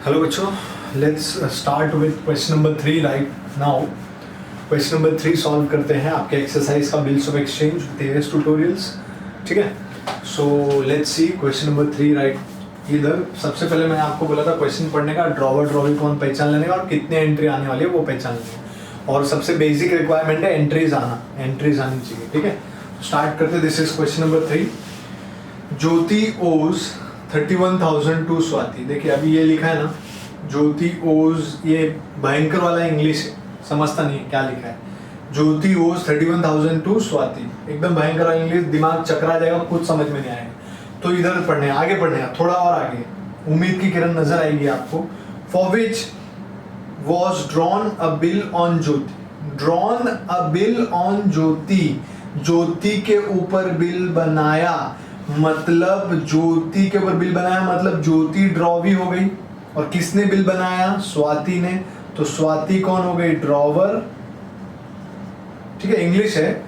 Hello बच्चों, let's start with question number 3 right now. Question number 3 solve करते हैं आपके एक्सरसाइज का bills of exchange with as tutorials. ठीक है, so let's see question number 3 right. इधर सबसे पहले मैंने आपको बोला था क्वेश्चन पढ़ने का, ड्रॉवर ड्रॉवी कौन पहचान लेने का और कितने एंट्री आने वाली है वो पहचान लेने। और सबसे बेसिक रिक्वायरमेंट है एंट्रीज आनी चाहिए। ठीक है, स्टार्ट करते। This is question number 3। ज्योति ओज 31,000 टू स्वाति। देखिए अभी ये लिखा है ना, ज्योति ओज, ये भयंकर वाला इंग्लिश है, समझता नहीं क्या लिखा है। ज्योति ओज 31,000 टू स्वाति, एकदम भयंकर वाला इंग्लिश, दिमाग चकरा जाएगा, कुछ समझ में नहीं आएगा। तो इधर पढ़ने आगे पढ़ने थोड़ा और आगे, उम्मीद की किरण नजर आएगी आपको। For which was drawn a bill on Jyoti. Drawn a bill on Jyoti, Jyoti के ऊपर बिल बनाया, मतलब ज्योति के ऊपर बिल बनाया मतलब ज्योति ड्रॉवी हो गई। और किसने बिल बनाया? स्वाति ने। तो स्वाति कौन हो गई? ड्रॉवर। ठीक है, इंग्लिश है।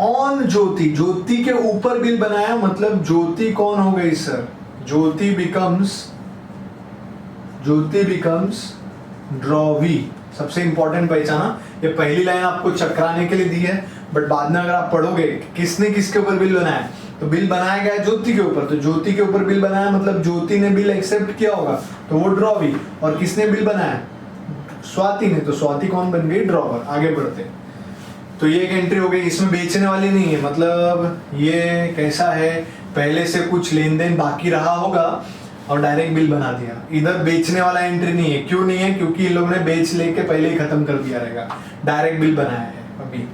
ऑन ज्योति, ज्योति के ऊपर बिल बनाया मतलब ज्योति कौन हो गई सर? ज्योति बिकम्स ड्रॉवी। सबसे इंपॉर्टेंट पहचाना, ये पहली लाइन आपको चकराने के लिए दी है, बट बाद में अगर आप पढ़ोगे किसने किसके ऊपर बिल बनाया, तो बिल बनाया गया ज्योति के ऊपर, तो ज्योति के ऊपर बिल बनाया मतलब ज्योति ने बिल एक्सेप्ट किया होगा, तो वो ड्रॉवी। और किसने बिल बनाया? स्वाति ने। तो स्वाति कौन बन गई? ड्रॉवर। आगे बढ़ते। तो ये एक एंट्री हो गई, इसमें बेचने वाली नहीं है, मतलब ये कैसा है, पहले से कुछ लेन देन बाकी रहा होगा और डायरेक्ट बिल बना दिया। इधर बेचने वाला एंट्री नहीं है। क्यों नहीं है? क्योंकि इन लोगों ने बेच लेके पहले ही खत्म कर दिया रहेगा, डायरेक्ट बिल बनाया है अभी।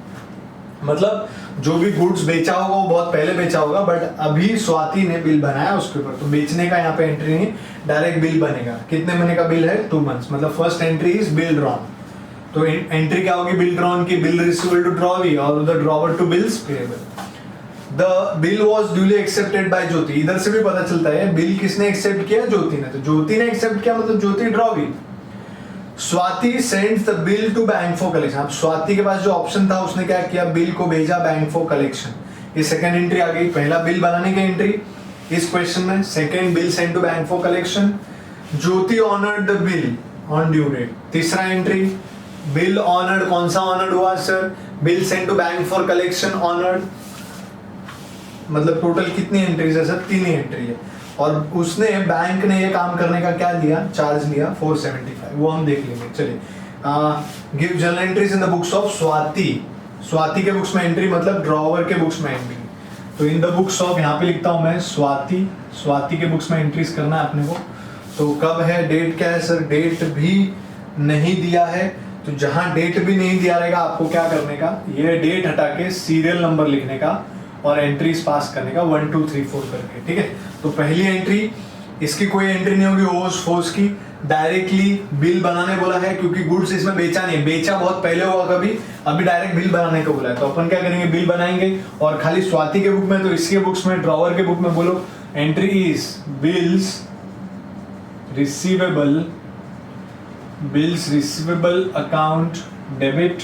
मतलब जो भी गुड्स बेचा होगा वो बहुत पहले बेचा होगा, बट अभी स्वाति ने बिल बनाया उसके ऊपर, तो बेचने का यहाँ पे एंट्री नहीं, डायरेक्ट बिल बनेगा। कितने महीने का बिल है? 2 months। मतलब first entry is bill drawn. तो एंट्री क्या होगी बिल ड्रॉन की? बिल रिसीवेबल टू ड्रॉवी और the drawer to bills payable. The bill was duly accepted by Jyoti. इधर से भी पता चलता है बिल किसने एक्सेप्ट किया? ज्योति ने। तो ज्योति ने एक्सेप्ट किया मतलब Jyoti drawee. Swati sends the bill to bank for collection. अब स्वाति के पास जो ऑप्शन था उसने क्या किया? बिल को भेजा बैंक फॉर कलेक्शन। ये सेकंड एंट्री आ गई। पहला बिल बनाने की एंट्री इस क्वेश्चन में, second bill send to bank for collection. Jyoti honoured the bill on due date. तीसरा एंट्री बिल ऑनर्ड, कौन सा ऑनर्ड हुआ sir? Bill send to bank for collection honoured. मतलब टोटल कितनी एंट्रीज है सर? 3 ही एंट्री है। और उसने, बैंक ने ये काम करने का क्या लिया? चार्ज लिया 475, वो हम देख लेंगे। चलिए, give journal entries in the books of Swati. Swati के बुक्स में एंट्री मतलब ड्रॉवर के बुक्स में एंट्री। तो इन द बुक्स ऑफ, यहाँ पे लिखता हूं मैं स्वाति, स्वाति के बुक्स में एंट्रीज करना है अपने को। तो कब है, डेट क्या है सर? डेट भी नहीं दिया है, तो जहां डेट भी नहीं दिया रहेगा आपको क्या करने का? ये डेट हटा के सीरियल नंबर लिखने का और एंट्रीज पास करने का 1 2 3 4 करके। ठीक है, तो पहली एंट्री, इसकी कोई एंट्री नहीं होगी ओस फोर्स की, डायरेक्टली बिल बनाने बोला है क्योंकि गुड्स इसमें बेचा नहीं, बेचा बहुत पहले होगा कभी, अभी डायरेक्ट बिल बनाने को बोला है। तो अपन क्या करेंगे? बिल बनाएंगे। और खाली स्वाति के बुक में, तो इसके बुक्स में, ड्रॉवर के बुक में बोलो entry is bills receivable account debit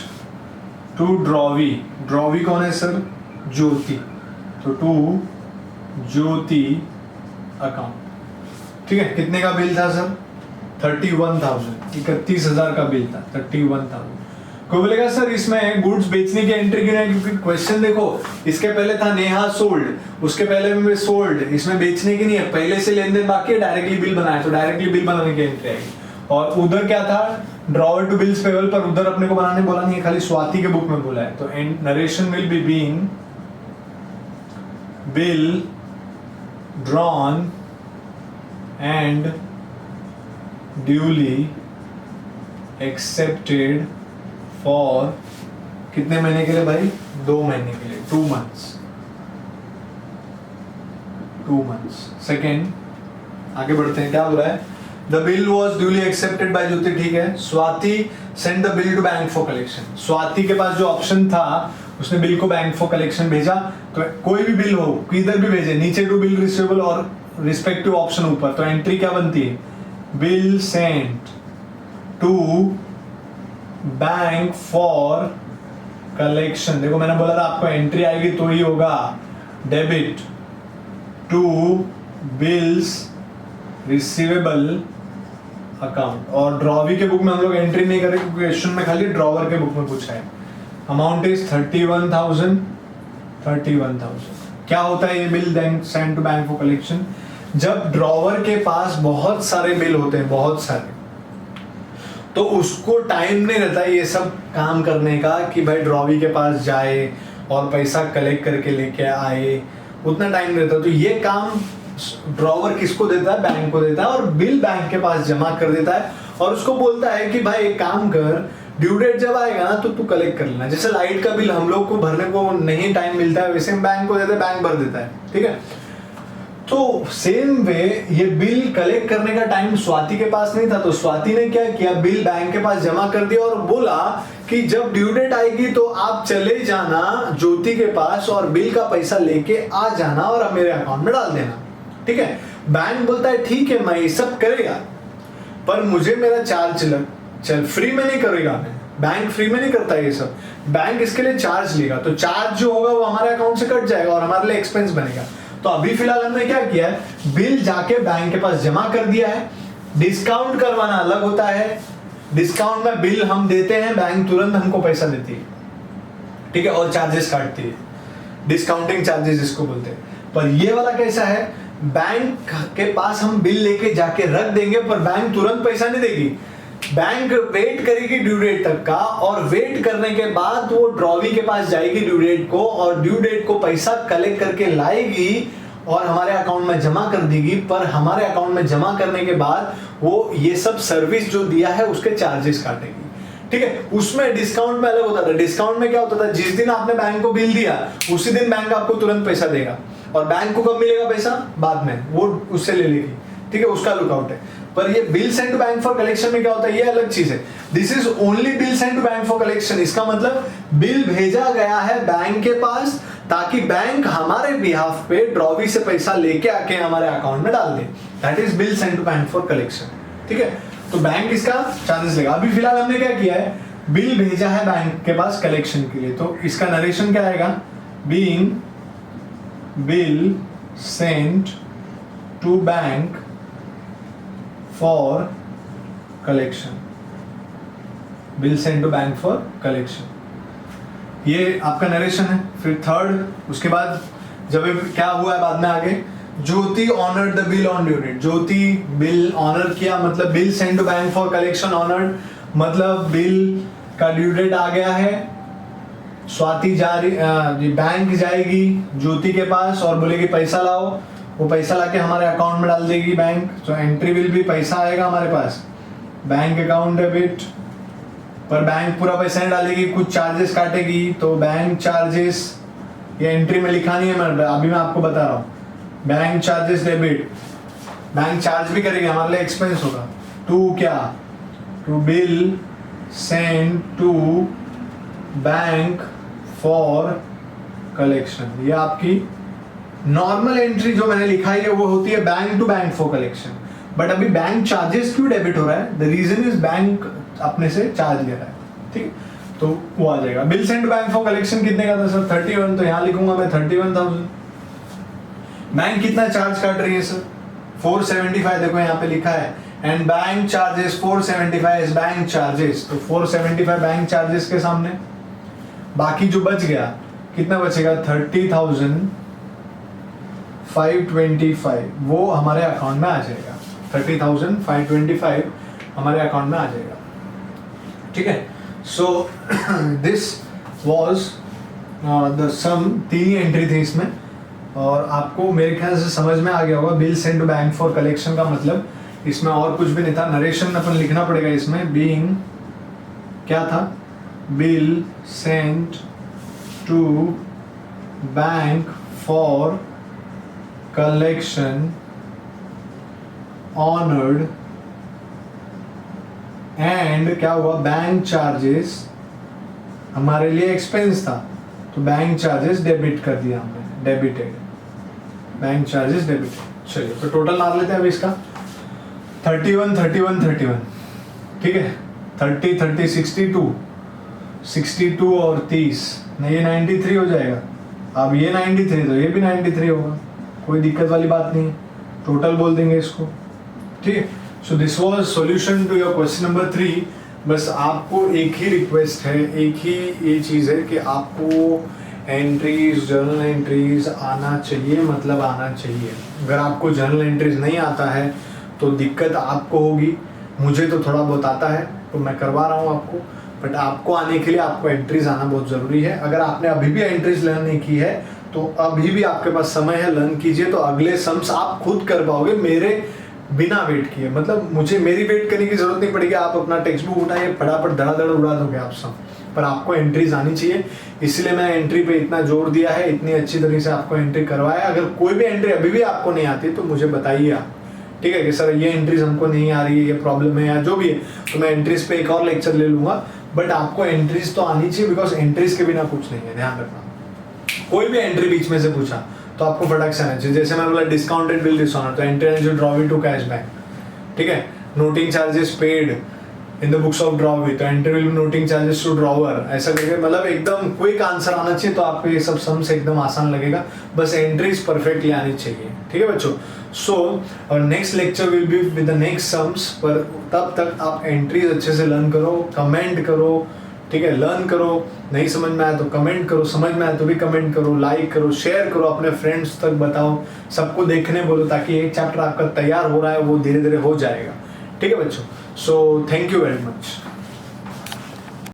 to drawee. Drawee कौन है सर? ज्योति। तो टू ज्योति अकाउंट। ठीक है, कितने का बिल था सर? 31,000, 31,000 का बिल था, 31,000। कोई बोलेगा सर इसमें गुड्स बेचने की एंट्री क्यों नहीं? क्योंकि क्वेश्चन देखो, इसके पहले था नेहा सोल्ड, उसके पहले में सोल्ड, इसमें बेचने की नहीं है, पहले से लेन देन बाकी है, डायरेक्टली बिल बनाया, तो डायरेक्टली बिल बनाने की एंट्री आएगी। और उधर क्या था? ड्रॉवर टू बिल्स पेबल, पर उधर अपने को बनाने बोला नहीं है, खाली स्वाति के बुक में बोला है। तो narration will be being bill drawn and duly accepted for कितने महीने के लिए भाई? 2 महीने के लिए, 2 months। सेकेंड, आगे बढ़ते हैं, क्या बोल रहा है? The bill was duly accepted by Jyoti. ठीक है, Swati send the bill to bank for collection. Swati के पास जो ऑप्शन था उसने बिल को बैंक फॉर कलेक्शन भेजा। तो कोई भी बिल हो, किधर भी भेजे, नीचे टू बिल रिसीवेबल और रिस्पेक्टिव ऑप्शन ऊपर, तो एंट्री क्या बनती है? Bill sent to bank for collection. देखो मैंने बोला था आपको एंट्री आएगी तो ही होगा, debit to bills receivable account. और ड्रॉवी के बुक में हम लोग एंट्री नहीं करें क्योंकि क्वेश्चन में खाली ड्रॉवर के बुक में पूछा है। Amount is 31,000। क्या होता है ये bill send to bank for collection? जब ड्रॉवर के पास बहुत सारे बिल होते हैं, बहुत सारे, तो उसको टाइम नहीं रहता ये सब काम करने का कि भाई ड्रॉवी के पास जाए और पैसा कलेक्ट करके लेके आए, उतना टाइम नहीं रहता। तो ये काम ड्रॉवर किसको देता है? बैंक को देता है, और बिल बैंक के पास जमा कर देता है और उसको बोलता है कि भाई एक काम कर, ड्यू डेट जब आएगा ना तो तू कलेक्ट कर लेना। जैसे लाइट का बिल हम लोग को भरने को नहीं टाइम मिलता है, वैसे बैंक को देते हैं, बैंक भर देता है, ठीक है। तो सेम वे ये बिल कलेक्ट करने का टाइम स्वाति के पास नहीं था, तो स्वाति ने क्या किया, बिल बैंक के पास जमा कर दिया और बोला कि जब ड्यू डेट आएगी तो आप चले जाना ज्योति के पास और बिल का पैसा लेके आ जाना और मेरे अकाउंट में डाल देना, ठीक है। बैंक बोलता है ठीक है मैं ये सब करेगा, पर मुझे मेरा चार्ज चल फ्री में नहीं करेगा, मैं बैंक फ्री में नहीं करता ये सब, बैंक इसके लिए चार्ज लेगा। तो चार्ज जो होगा वो हमारे अकाउंट से कट जाएगा और हमारे लिए एक्सपेंस बनेगा। तो अभी फिलहाल हमने क्या किया है, बिल जाके बैंक के पास जमा कर दिया है। डिस्काउंट करवाना अलग होता है, डिस्काउंट में बिल हम देते हैं, बैंक तुरंत हमको पैसा देती है, ठीक है, और चार्जेस काटती है, डिस्काउंटिंग चार्जेस जिसको बोलते हैं। पर ये वाला कैसा है, बैंक के पास हम बिल लेके जाके रख देंगे पर बैंक तुरंत पैसा नहीं देगी, बैंक वेट करेगी ड्यू डेट तक का, और वेट करने के बाद वो ड्रॉवी के पास जाएगी ड्यू डेट को, और ड्यू डेट को पैसा कलेक्ट करके लाएगी और हमारे अकाउंट में जमा कर देगी। पर हमारे अकाउंट में जमा करने के बाद वो ये सब सर्विस जो दिया है उसके चार्जेस काटेगी, ठीक है। उसमें डिस्काउंट में अलग होता था। डिस्काउंट में क्या होता था, जिस दिन आपने बैंक को बिल दिया उसी दिन बैंक आपको तुरंत पैसा देगा, और बैंक को कब मिलेगा पैसा, बाद में, वो उससे ले लेगी, ठीक है, उसका लुकआउट है। पर ये bill send to bank for collection में क्या होता है, ये अलग चीज है। This is only bill send to bank for collection. इसका मतलब बिल भेजा गया है बैंक के पास ताकि बैंक हमारे बिहाफ पे ड्रॉवी से पैसा लेके आके हमारे अकाउंट में डाल दे। That is bill send to bank for collection, ठीक है। तो बैंक इसका चार्जेस लेगा। अभी फिलहाल हमने क्या किया है, बिल भेजा है बैंक के पास कलेक्शन के लिए, तो इसका नरेशन क्या आएगा, being bill sent to bank for collection, bill send to bank for collection, ये आपका नरेशन है। फिर थर्ड, उसके बाद जब क्या हुआ है बाद में आगे, Jyoti honoured the bill on due date. Jyoti bill honour किया, मतलब bill send to bank for collection honoured, मतलब बिल का ड्यू डेट आ गया है, स्वाति जा रही, बैंक जाएगी ज्योति के पास और बोलेगी पैसा लाओ, वो पैसा लाके हमारे अकाउंट में डाल देगी बैंक। तो एंट्री बिल भी पैसा आएगा हमारे पास, बैंक अकाउंट डेबिट, पर बैंक पूरा पैसा नहीं डालेगी, कुछ चार्जेस काटेगी, तो बैंक चार्जेस, ये एंट्री में लिखा नहीं है, मैं अभी मैं आपको बता रहा हूँ। Bank charges debit, bank charge भी करेगी, हमारे लिए एक्सपेंस होगा। टू क्या, to bill send to bank for collection, ये आपकी नॉर्मल एंट्री जो मैंने लिखा है वो होती है bank to bank for collection. But अभी बैंक चार्जेस क्यों डेबिट हो रहा है, द रीजन इज बैंक अपने से चार्ज ले रहा है, ठीक, तो वो आ जाएगा। Bill send to bank for collection कितने का था सर, 31, तो यहाँ लिखूंगा मैं 31,000। बैंक कितना चार्ज काट रही है सर, 475, देखो यहाँ पे लिखा है, and bank charges 475 is bank charges, तो 475 बैंक चार्जेस के सामने बाकी जो बच गया कितना बचेगा, 30,525, वो हमारे अकाउंट में आ जाएगा। 30,525 हमारे अकाउंट में आ जाएगा, ठीक है। So this was the sum, 3 entry थी इसमें, और आपको मेरे ख्याल से समझ में आ गया होगा bill send to bank for collection का मतलब। इसमें और कुछ भी नहीं था, नरेशन अपन लिखना पड़ेगा इसमें, बीइंग क्या था, bill sent to bank for collection honoured, and क्या हुआ, बैंक चार्जेस हमारे लिए एक्सपेंस था, तो बैंक चार्जेस डेबिट कर दिया हमने, डेबिटेड, बैंक चार्जेस डेबिटेड। चलिए तो टोटल मार लेते हैं अभी इसका, 31, 31, 31, ठीक है, 30, 30, 62, 62 और 30, नहीं ये 93 हो जाएगा। अब ये 93 तो ये भी 93 होगा, कोई दिक्कत वाली बात नहीं, टोटल बोल देंगे इसको, ठीक है। So this was solution to your question number 3। बस आपको एक ही रिक्वेस्ट है, एक ही ये चीज़ है कि आपको एंट्रीज, जर्नल एंट्रीज आना चाहिए, मतलब आना चाहिए। अगर आपको जर्नल एंट्रीज नहीं आता है तो दिक्कत आपको होगी, मुझे तो थोड़ा बहुत आता है तो मैं करवा रहा हूँ आपको, बट आपको आने के लिए आपको एंट्रीज आना बहुत ज़रूरी है। अगर आपने अभी भी एंट्रीज लर्न नहीं की है तो अभी भी आपके पास समय है, लर्न कीजिए, तो अगले सम्स आप खुद कर पाओगे मेरे बिना वेट किए। मतलब मेरी वेट करने की जरूरत नहीं पड़ेगी, आप अपना टेक्स्ट बुक उठाइए, फटाफट धड़ाधड़ उड़ा दोगे आप सब। पर आपको एंट्रीज आनी चाहिए, इसलिए मैंने एंट्री पे इतना जोर दिया है, इतनी अच्छी तरीके से आपको एंट्री करवाया। अगर कोई भी एंट्री अभी भी आपको नहीं आती तो मुझे बताइए आप, ठीक है, कि सर ये एंट्रीज हमको नहीं आ रही है, ये प्रॉब्लम है या जो भी है, तो मैं एंट्रीज पे एक और लेक्चर ले लूंगा। बट आपको एंट्रीज तो आनी चाहिए, बिकॉज एंट्रीज के बिना कुछ नहीं है, ध्यान रखना। कोई भी एंट्री बीच में से पूछा तो आपको फटक से आना चाहिए। जैसे मैं बोला डिस्काउंटेड बिल डिसऑनर, तो एंट्री जो ड्रॉवी टू कैशबैक, ठीक है। Noting charges paid in the books of drawee, तो entry will be noting charges to drawer, ऐसा करके मतलब एकदम क्विक आंसर आना चाहिए, तो आपको ये सब सम्स एकदम आसान लगेगा। बस एंट्रीज परफेक्टली आनी चाहिए, ठीक है बच्चों। सो और next lecture will be with the next sums, पर तब तक आप एंट्रीज अच्छे से लर्न करो, कमेंट करो, ठीक है, लर्न करो। नहीं समझ में आया तो कमेंट करो, समझ में आया तो भी कमेंट करो, लाइक करो, शेयर करो, अपने फ्रेंड्स तक बताओ, सबको देखने बोलो, ताकि एक चैप्टर आपका तैयार हो रहा है वो धीरे धीरे हो जाएगा, ठीक है बच्चों। So thank you very much.